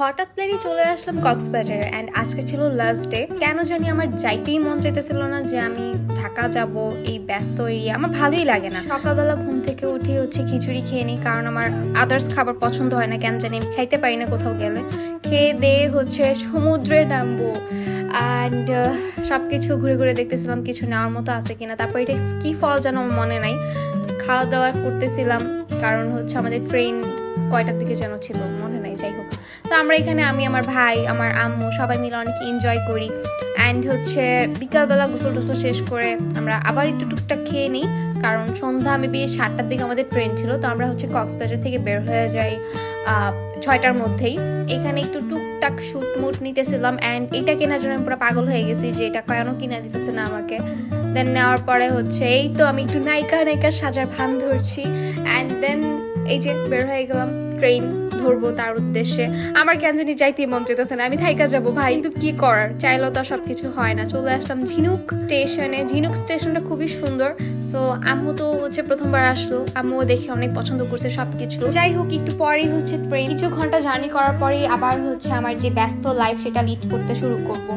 হঠাৎ প্লেনই চলে আসলাম কক্সবাজারে অ্যান্ড আজকে ছিল লাস্ট ডে। কেন জানি আমার যাইতেই মন চাইতেছিল না যে আমি ঢাকা যাব, এই ব্যস্ত এরিয়া আমার ভালোই লাগে না। সকালবেলা ঘুম থেকে উঠে খিচুড়ি খেয়ে নিই, কারণ আমার আদার্স খাবার পছন্দ হয় না, কেন জানি আমি খাইতে পারি না কোথাও গেলে। খেয়ে দিয়ে সমুদ্রে নামবো অ্যান্ড সব কিছু ঘুরে ঘুরে দেখতেছিলাম কিছু নেওয়ার মতো আছে কিনা। তারপর এটা কি ফল যেন আমার মনে নাই, খাওয়া দাওয়া করতেছিলাম, কারণ আমাদের ট্রেন কয়টার দিকে যেন ছিল মনে নাই। যাই হোক, তো আমরা এখানে আমি, আমার ভাই, আমার আম্মু সবাই মিলে অনেক এনজয় করি অ্যান্ড বিকালবেলা গোসল টোসল শেষ করে আমরা আবার একটু টুকটাক খেয়ে নিই, কারণ সন্ধ্যা মেবি 7টার দিকে আমাদের ট্রেন ছিল। তো আমরা কক্সবাজার থেকে বের হয়ে যাই 6টার মধ্যেই। এখানে একটু টুকটাক শুট মুট নিতেছিলাম অ্যান্ড এটা কেনার জন্য আমি পুরো পাগল হয়ে গেছি যে এটা কেন কিনে দিতেছে না আমাকে। দেন নেওয়ার পরে এই তো আমি একটু নায়িকা সাজার ভান ধরছি অ্যান্ড দেন এই যে বের হয়ে গেলাম ট্রেন ধরবো তার উদ্দেশ্যে। আমার কেন জানি যাইতে মন চেতেছে না, আমি থাইকা যাবো ভাই, কিন্তু কি করার, চাইলেও তো সবকিছু হয় না। চলে আসলাম ঝিনুক স্টেশনে। ঝিনুক স্টেশনটা খুবই সুন্দর। সো আম্মু তো প্রথমবার আসলো, আম্মু দেখে অনেক পছন্দ করছে সবকিছু। যাই হোক, একটু পরেই ট্রেন, কিছু ঘন্টা জার্নি করার পরেই আবার আমার যে ব্যস্ত লাইফ সেটা লিড করতে শুরু করবো।